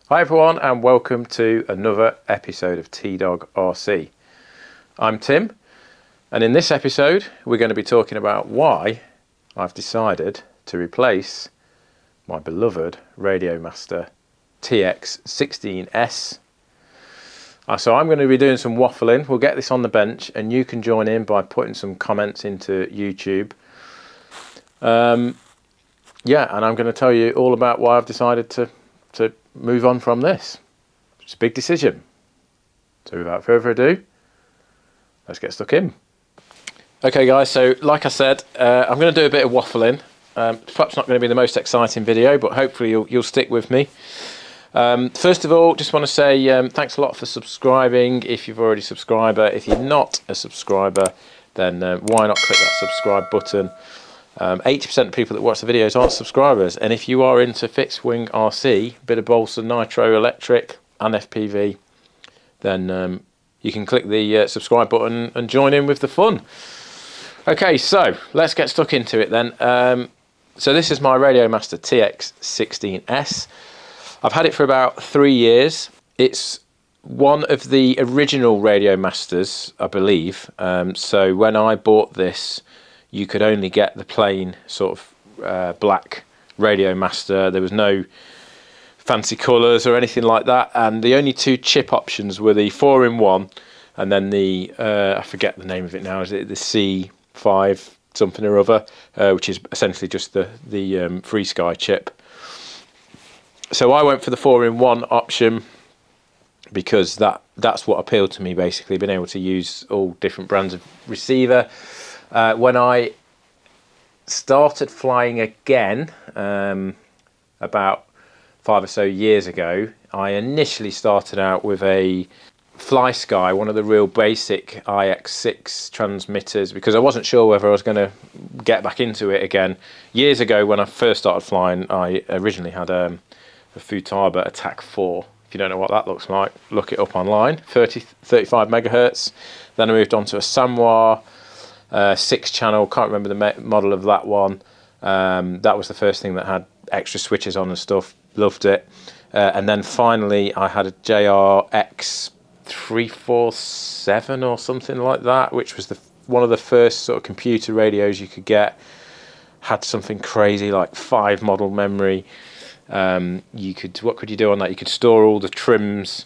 Hi everyone and welcome to another episode of T-Dog RC. I'm Tim and in this episode we're going to be talking about why I've decided to replace my beloved RadioMaster TX16S. So I'm going to be doing some waffling. We'll get this on the bench and you can join in by putting some comments into YouTube. Yeah, and I'm going to tell you all about why I've decided to move on from this. It's a big decision. So without further ado, let's get stuck in. Okay guys, so like I said, I'm going to do a bit of waffling. Perhaps not going to be the most exciting video, but hopefully you'll stick with me. First of all, just want to say thanks a lot for subscribing if you're already a subscriber. If you're not a subscriber, then why not click that subscribe button. 80% of people that watch the videos aren't subscribers, and if you are into fixed wing RC, bit of balsa, nitro, electric and FPV, then you can click the subscribe button and join in with the fun. Okay, so let's get stuck into it then. So this is my RadioMaster TX16S. I've had it for about 3 years. It's one of the original RadioMasters, I believe. So when I bought this, you could only get the plain sort of black RadioMaster. There was no fancy colours or anything like that, and the only two chip options were the 4-in-1 and then the I forget the name of it now. Is it the C5 something or other, which is essentially just the FreeSky chip. So I went for the 4-in-1 option because that's what appealed to me, basically being able to use all different brands of receiver. When I started flying again about 5 or so years ago, I initially started out with a FlySky, one of the real basic IX6 transmitters, because I wasn't sure whether I was going to get back into it again. Years ago when I first started flying, I originally had a Futaba Attack 4. If you don't know what that looks like, look it up online. 35 megahertz. Then I moved on to a Samoa 6-channel, can't remember the model of that one. That was the first thing that had extra switches on and stuff. Loved it. And then finally I had a JRX 347 or something like that, which was one of the first sort of computer radios you could get. Had something crazy like 5 model memory. What could you do on that? You could store all the trims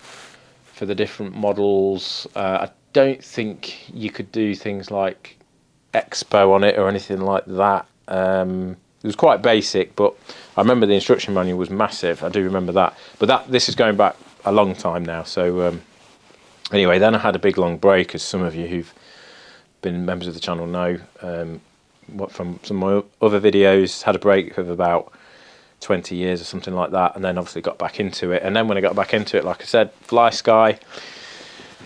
for the different models. I don't think you could do things like Expo on it or anything like that. It was quite basic, but I remember the instruction manual was massive. I do remember that. But this is going back a long time now. So anyway, then I had a big long break, as some of you who've been members of the channel know. From some of my other videos, had a break of about 20 years or something like that, and then obviously got back into it. And then when I got back into it, like I said, FlySky.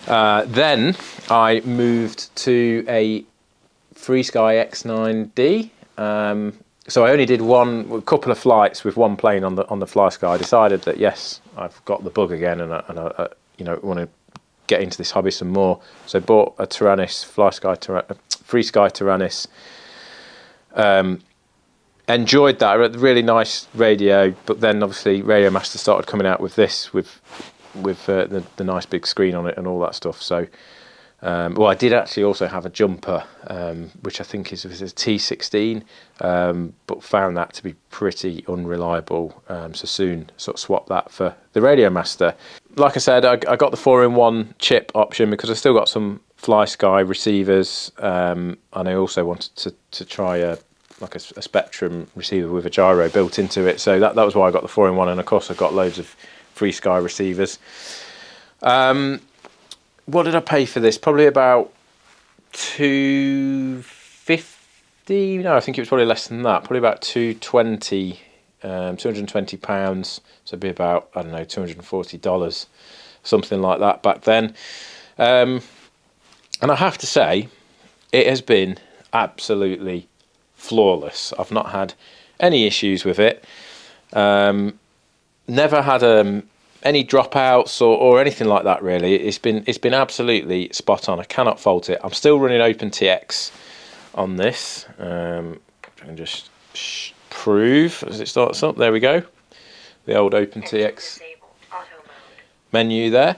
Then I moved to a FreeSky X9D. So I only did a couple of flights with one plane on the FlySky. I decided that yes, I've got the bug again, and I want to get into this hobby some more. So I bought a FreeSky Taranis. Enjoyed that. A really nice radio, but then obviously RadioMaster started coming out with this, with the nice big screen on it and all that stuff. So. Well, I did actually also have a jumper, which I think is a T16, but found that to be pretty unreliable. So soon sort of swapped that for the RadioMaster. Like I said, I got the 4-in-1 chip option because I still got some FlySky receivers, and I also wanted to try a Spectrum receiver with a gyro built into it. So that was why I got the 4-in-1, and of course I've got loads of FreeSky receivers. What did I pay for this? Probably about $250. No, I think it was probably less than that. Probably about £220. So it'd be about, I don't know, $240, something like that back then. And I have to say, it has been absolutely flawless. I've not had any issues with it. Never had any dropouts or anything like that, really. It's been absolutely spot on. I cannot fault it. I'm still running OpenTX on this. I can just prove as it starts up. There we go. The old OpenTX menu there.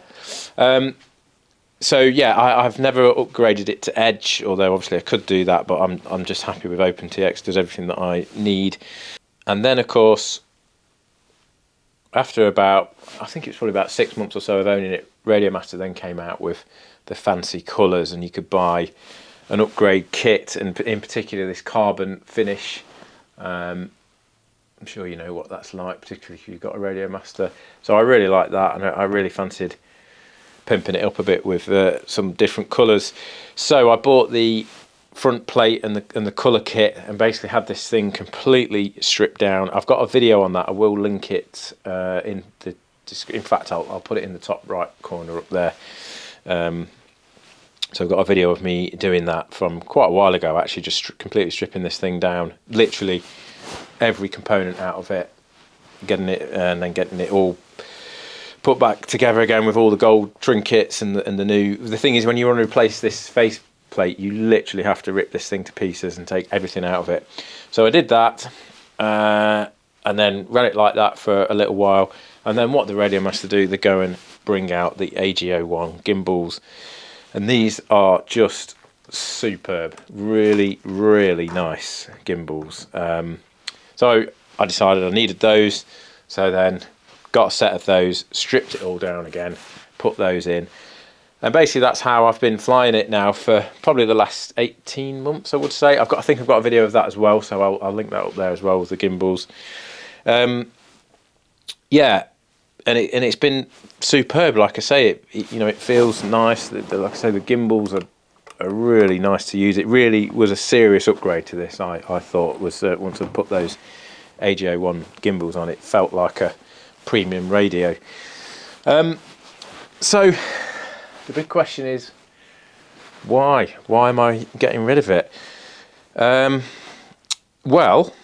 So yeah, I've never upgraded it to Edge, although obviously I could do that, but I'm just happy with OpenTX. Does everything that I need. And then of course, after about, I think it's probably about 6 months or so of owning it, RadioMaster then came out with the fancy colours, and you could buy an upgrade kit, and in particular this carbon finish. I'm sure you know what that's like, particularly if you've got a RadioMaster. So I really like that, and I really fancied pimping it up a bit with some different colours. So I bought the front plate and the colour kit, and basically had this thing completely stripped down. I've got a video on that. I will link it in the description. In fact, I'll put it in the top right corner up there. So I've got a video of me doing that from quite a while ago, actually, just completely stripping this thing down, literally every component out of it, getting it, and then getting it all put back together again with all the gold trinkets and the new. The thing is, when you want to replace this face plate, you literally have to rip this thing to pieces and take everything out of it. So I did that, and then ran it like that for a little while. And then what the RadioMaster do, they go and bring out the AG01 gimbals. And these are just superb, really, really nice gimbals. So I decided I needed those. So then got a set of those, stripped it all down again, put those in. And basically that's how I've been flying it now for probably the last 18 months, I would say. I think I've got a video of that as well, so I'll link that up there as well with the gimbals. Yeah. And it's been superb. Like I say, it feels nice. Like I say, the gimbals are really nice to use. It really was a serious upgrade to this. I thought was once I put those AG01 gimbals on, it felt like a premium radio. So the big question is, why? Why am I getting rid of it? Well.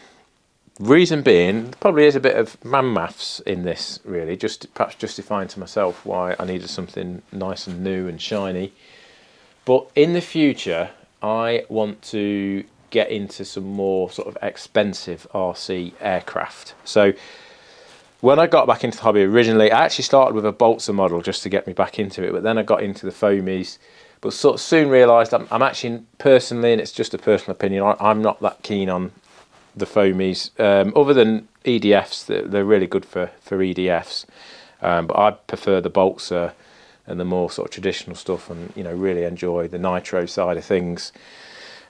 Reason being, probably is a bit of man maths in this, really, just perhaps justifying to myself why I needed something nice and new and shiny. But in the future, I want to get into some more sort of expensive RC aircraft. So when I got back into the hobby originally, I actually started with a Balsa model just to get me back into it, but then I got into the foamies, but sort of soon realised I'm actually, personally, and it's just a personal opinion, I'm not that keen on the foamies, other than EDFs. They're really good for EDFs, but I prefer the Balsa and the more sort of traditional stuff, and really enjoy the nitro side of things.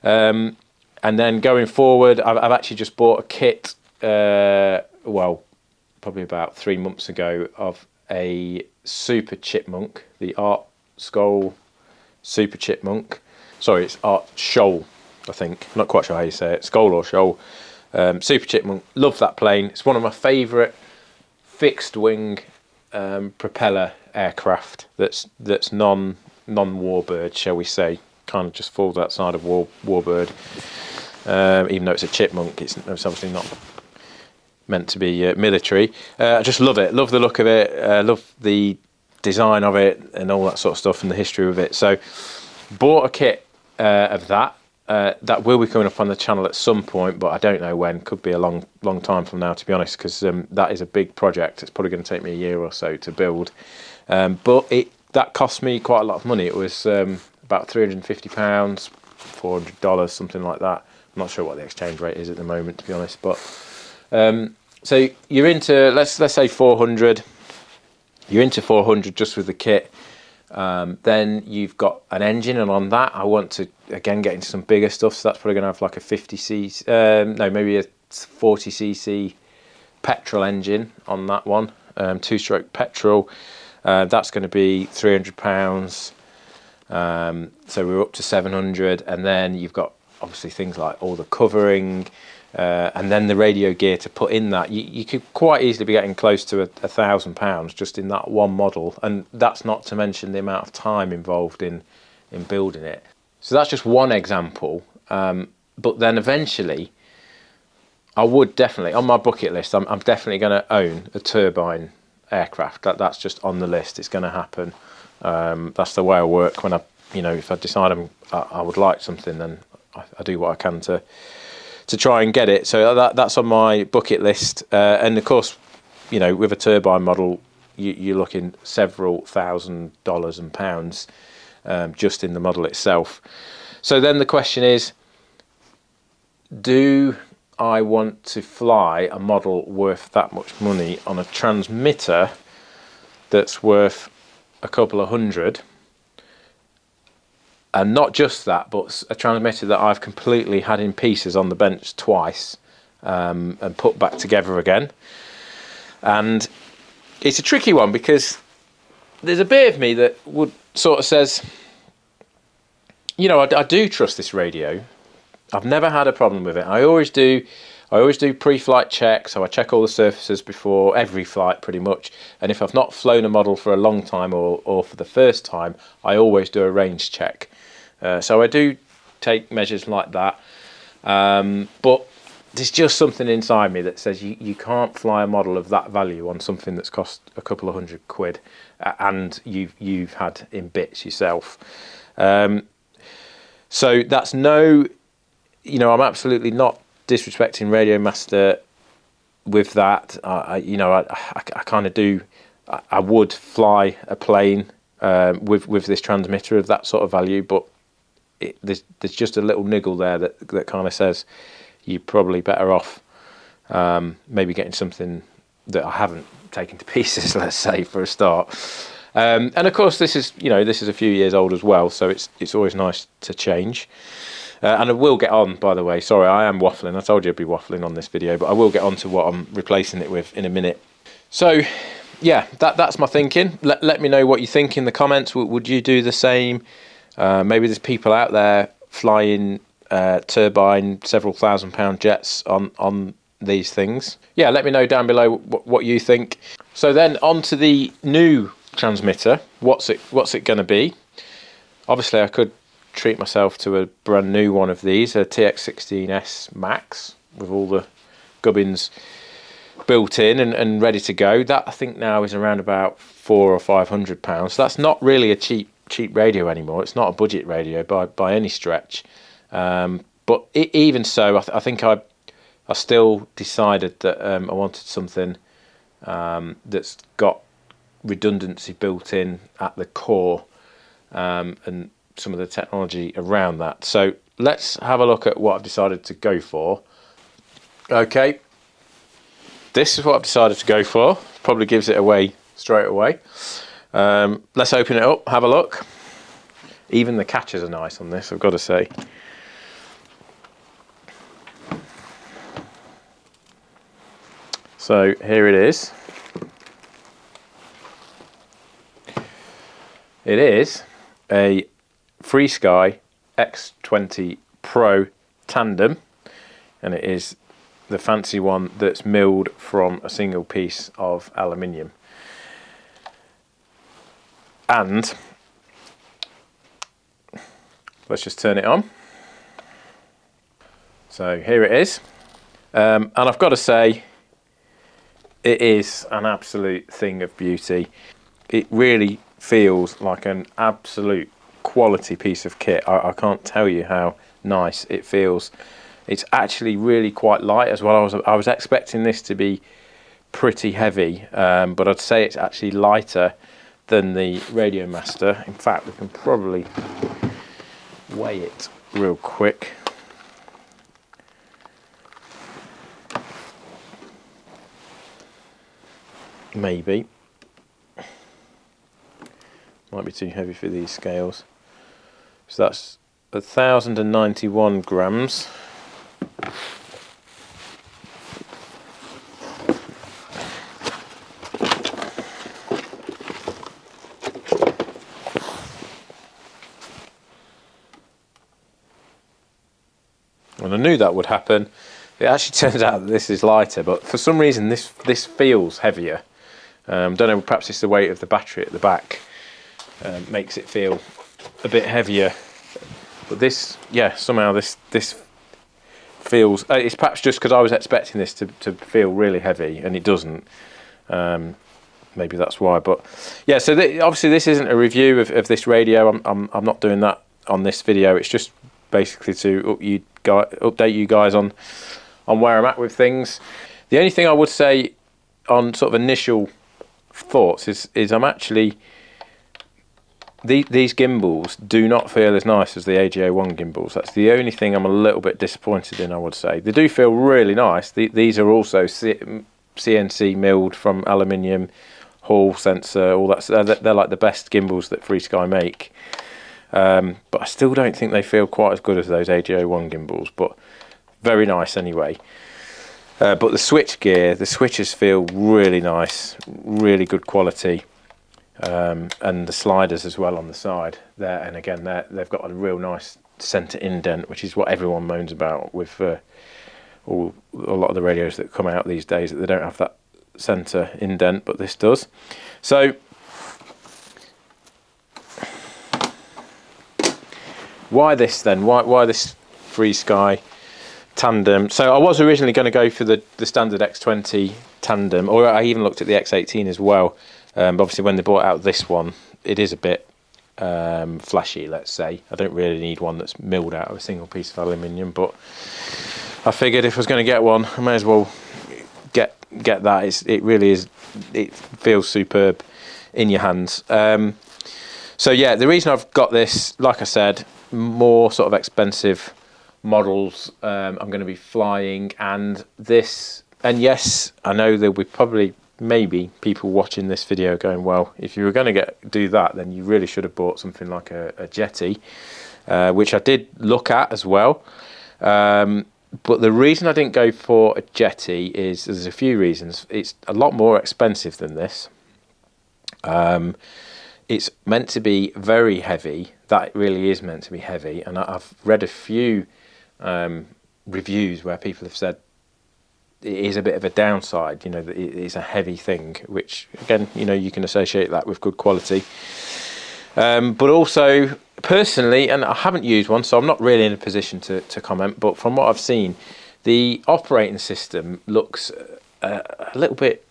And then going forward, I've actually just bought a kit, well, probably about 3 months ago, of a Super Chipmunk, the Art Skull Super Chipmunk. Sorry, it's Art Shoal, I think. I'm not quite sure how you say it, Skull or Shoal. Super Chipmunk, love that plane. It's one of my favourite fixed wing propeller aircraft that's non-warbird, shall we say. Kind of just falls outside of warbird. Even though it's a Chipmunk, it's obviously not meant to be military. I just love it, love the look of it, love the design of it and all that sort of stuff and the history of it. So bought a kit of that. That will be coming up on the channel at some point, but I don't know when. Could be a long time from now, to be honest, because that is a big project. It's probably going to take me a year or so to build. But that cost me quite a lot of money. It was about £350, $400, something like that. I'm not sure what the exchange rate is at the moment, to be honest. But so you're into, let's say 400. You're into 400 just with the kit. Then you've got an engine, and on that I want to again get into some bigger stuff, so that's probably going to have like a 50cc, no, maybe a 40cc petrol engine on that one, 2-stroke petrol. That's going to be £300, so we're up to 700. And then you've got obviously things like all the covering, and then the radio gear to put in that. You could quite easily be getting close to £1,000 just in that one model, and that's not to mention the amount of time involved in building it. So that's just one example, but then eventually I would definitely, on my bucket list, I'm definitely going to own a turbine aircraft. That's just on the list. It's going to happen. That's the way I work. When if I decide I would like something, then I do what I can to try and get it. So that's on my bucket list. And of course, with a turbine model, you're looking several $1,000s and pounds just in the model itself. So then the question is, do I want to fly a model worth that much money on a transmitter that's worth a couple of hundred? And not just that, but a transmitter that I've completely had in pieces on the bench twice and put back together again. And it's a tricky one, because there's a bit of me that would sort of says, you know, I do trust this radio. I've never had a problem with it. I always do pre-flight checks, so I check all the surfaces before every flight pretty much. And if I've not flown a model for a long time or for the first time, I always do a range check. So I do take measures like that. But there's just something inside me that says you can't fly a model of that value on something that's cost a couple of £100 and you've had in bits yourself. So that's no, you know, I'm absolutely not disrespecting RadioMaster with that. I kind of do. I would fly a plane with this transmitter of that sort of value, but there's just a little niggle there that kind of says you're probably better off maybe getting something that I haven't taken to pieces, let's say, for a start. And of course, this is a few years old as well, so it's always nice to change. And I will get on, by the way. Sorry, I am waffling. I told you I'd be waffling on this video, but I will get on to what I'm replacing it with in a minute. So, yeah, that's my thinking. Let me know what you think in the comments. Would you do the same? Maybe there's people out there flying turbine, several £1,000 jets on these things. Yeah, let me know down below what you think. So then on to the new transmitter. What's it going to be? Obviously, I could treat myself to a brand new one of these, a TX16S Max with all the gubbins built in and ready to go. That I think now is around about £400 or £500. So that's not really a cheap radio anymore. It's not a budget radio by any stretch. But even so, I think I still decided that I wanted something that's got redundancy built in at the core, and some of the technology around that. So let's have a look at what I've decided to go for. Okay, this is what I've decided to go for. Probably gives it away straight away. Let's open it up, have a look. Even the catches are nice on this, I've got to say. So here it is. It is a FreeSky X20 Pro Tandem, and it is the fancy one that's milled from a single piece of aluminium. And let's just turn it on. So here it is, and I've got to say, it is an absolute thing of beauty. It really feels like an absolute quality piece of kit. I can't tell you how nice it feels. It's actually really quite light as well. I was expecting this to be pretty heavy, but I'd say it's actually lighter than the RadioMaster. In fact, we can probably weigh it real quick. Maybe. Might be too heavy for these scales. So that's 1,091 grams. And I knew that would happen. It actually turns out that this is lighter, but for some reason this feels heavier. Don't know, perhaps it's the weight of the battery at the back makes it feel a bit heavier. But this, yeah, somehow this feels. It's perhaps just because I was expecting this to feel really heavy, and it doesn't. Maybe that's why. But yeah, so obviously this isn't a review of this radio. I'm not doing that on this video. It's just basically to update you guys on where I'm at with things. The only thing I would say on sort of initial thoughts is I'm actually, these gimbals do not feel as nice as the AG01 gimbals. That's the only thing I'm a little bit disappointed in, I would say. They do feel really nice. These are also CNC milled from aluminium, Hall sensor, all that. They're like the best gimbals that FreeSky make. But I still don't think they feel quite as good as those AG01 gimbals, but very nice anyway. But the switch gear, the switches feel really nice, really good quality. And the sliders as well on the side there, and again they've got a real nice center indent, which is what everyone moans about with a lot of the radios that come out these days, that they don't have that center indent, but this does. So why this then? Why this FreeSky tandem? So I was originally going to go for the standard X20 tandem, or I even looked at the X18 as well. But obviously when they brought out this one, it is a bit flashy, let's say. I don't really need one that's milled out of a single piece of aluminium, but I figured if I was going to get one, I may as well get that. It really is, it feels superb in your hands. So yeah, the reason I've got this, like I said, more sort of expensive models I'm going to be flying, and yes, I know there'll be probably maybe people watching this video going, well, if you were going to do that, then you really should have bought something like a Jetty, which I did look at as well. But the reason I didn't go for a Jetty is there's a few reasons. It's a lot more expensive than this. It's meant to be very heavy. That really is meant to be heavy, and I've read a few reviews where people have said it is a bit of a downside, you know, that it is a heavy thing, which again, you know, you can associate that with good quality. But also personally, and I haven't used one, so I'm not really in a position to comment, but from what I've seen, the operating system looks a little bit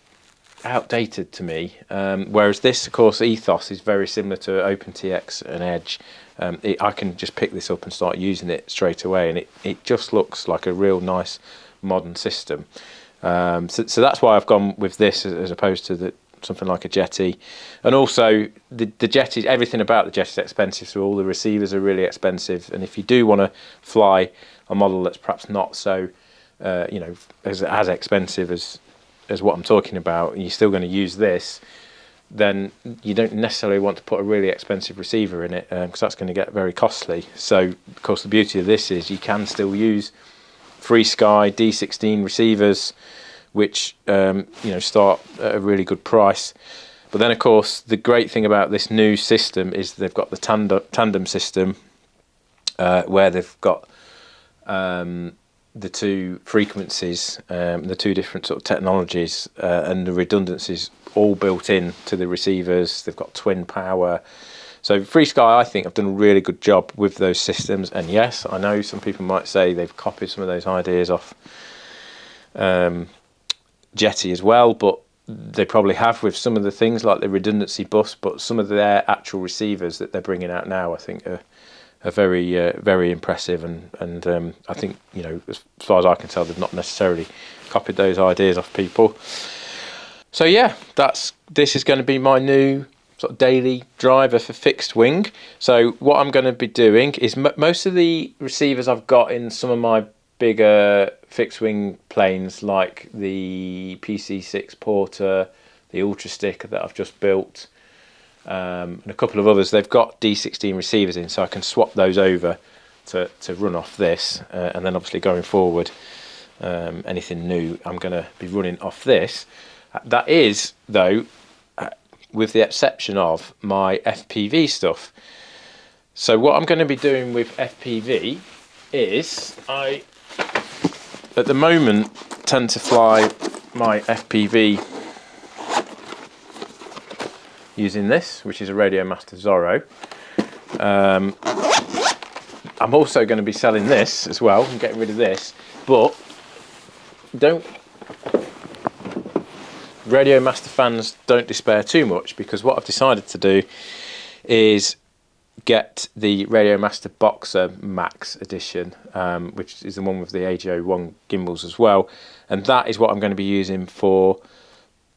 outdated to me, whereas this, of course, ethos is very similar to OpenTX and Edge. I can just pick this up and start using it straight away, and it just looks like a real nice modern system. So that's why I've gone with this as opposed to something like a Jetty. And also the Jetty, everything about the Jetty is expensive, so all the receivers are really expensive, and if you do want to fly a model that's perhaps not so you know, as expensive as what I'm talking about, and you're still going to use this, then you don't necessarily want to put a really expensive receiver in it, because that's going to get very costly. So of course the beauty of this is you can still use FreeSky D16 receivers, which you know, start at a really good price. But then of course the great thing about this new system is they've got the tandem system, where they've got the two frequencies, the two different sort of technologies, and the redundancies all built in to the receivers. They've got twin power. So FreeSky, I think, have done a really good job with those systems. And yes, I know some people might say they've copied some of those ideas off Jetty as well, but they probably have with some of the things like the redundancy bus. But some of their actual receivers that they're bringing out now, I think, are very very impressive. And I think, you know, as far as I can tell, they've not necessarily copied those ideas off people. So yeah, this is going to be my new sort of daily driver for fixed wing. So what I'm going to be doing is most of the receivers I've got in some of my bigger fixed wing planes, like the PC6 Porter, the Ultra Stick that I've just built, and a couple of others, they've got D16 receivers in, so I can swap those over to run off this, and then obviously going forward, anything new I'm going to be running off this. That is, though, with the exception of my FPV stuff. So what I'm going to be doing with FPV is I, at the moment, tend to fly my FPV using this, which is a RadioMaster Zorro. I'm also going to be selling this as well and getting rid of this, but RadioMaster fans, don't despair too much, because what I've decided to do is get the RadioMaster Boxer Max edition, which is the one with the AG01 gimbals as well, and that is what I'm going to be using for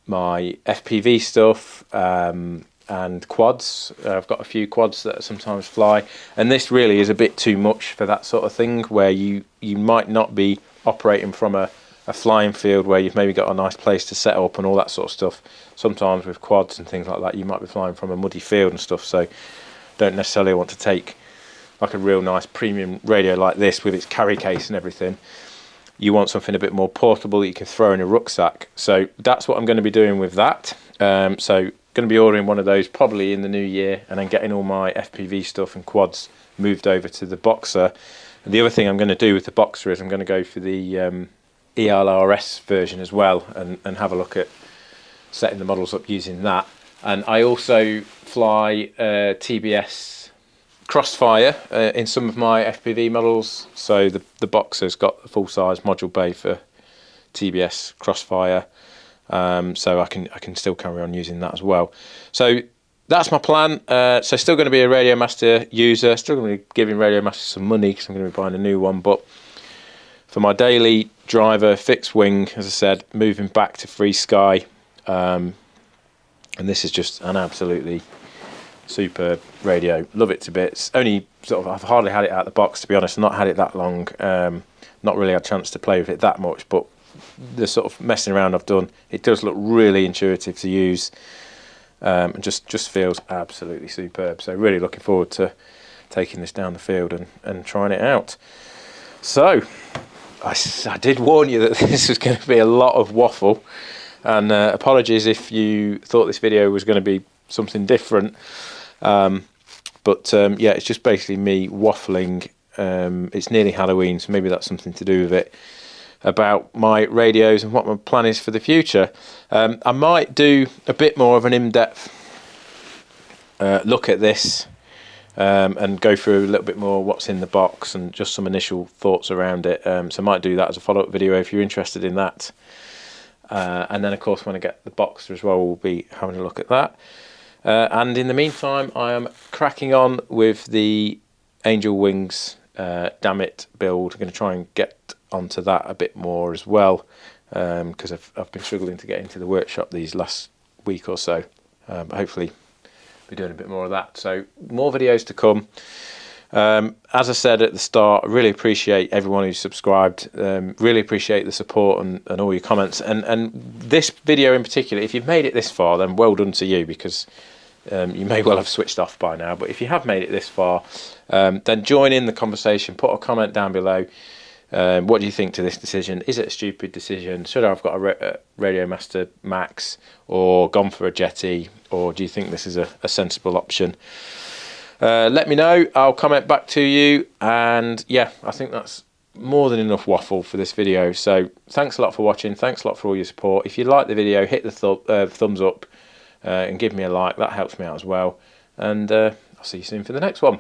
my FPV stuff and quads. I've got a few quads that sometimes fly, and this really is a bit too much for that sort of thing, where you might not be operating from a flying field where you've maybe got a nice place to set up and all that sort of stuff. Sometimes with quads and things like that, you might be flying from a muddy field and stuff, so don't necessarily want to take like a real nice premium radio like this with its carry case and everything. You want something a bit more portable that you can throw in a rucksack. So that's what I'm going to be doing with that. So going to be ordering one of those probably in the new year, and then getting all my FPV stuff and quads moved over to the Boxer. And the other thing I'm going to do with the Boxer is I'm going to go for the ELRS version as well, and have a look at setting the models up using that. And I also fly TBS Crossfire in some of my FPV models, so the Boxer's got a full-size module bay for TBS Crossfire, so I can still carry on using that as well. So that's my plan. So still going to be a RadioMaster user, still going to be giving RadioMaster some money because I'm going to be buying a new one, but for my daily driver fixed wing, as I said, moving back to Free Sky, and this is just an absolutely superb radio. Love it to bits. Only sort of, I've hardly had it out of the box, to be honest. Not had it that long. Not really had a chance to play with it that much, but the sort of messing around I've done, it does look really intuitive to use, and just feels absolutely superb. So really looking forward to taking this down the field and trying it out. So I did warn you that this was going to be a lot of waffle, and apologies if you thought this video was going to be something different, but yeah, it's just basically me waffling. It's nearly Halloween, so maybe that's something to do with it, about my radios and what my plan is for the future. I might do a bit more of an in-depth look at this, and go through a little bit more what's in the box and just some initial thoughts around it. So I might do that as a follow-up video if you're interested in that. And then of course when I get the Boxer as well, we'll be having a look at that. And in the meantime, I am cracking on with the Angel Wings Damn It build. I'm going to try and get onto that a bit more as well, because I've been struggling to get into the workshop these last week or so. But hopefully be doing a bit more of that. So more videos to come. As I said at the start, I really appreciate everyone who's subscribed. Really appreciate the support and all your comments. And this video in particular, if you've made it this far, then well done to you, because you may well have switched off by now. But if you have made it this far, then join in the conversation. Put a comment down below. What do you think to this decision? Is it a stupid decision? Should I have got a RadioMaster Max or gone for a Jetty? Or do you think this is a sensible option? Let me know. I'll comment back to you. And yeah, I think that's more than enough waffle for this video. So thanks a lot for watching. Thanks a lot for all your support. If you like the video, hit the thumbs up and give me a like. That helps me out as well. And I'll see you soon for the next one.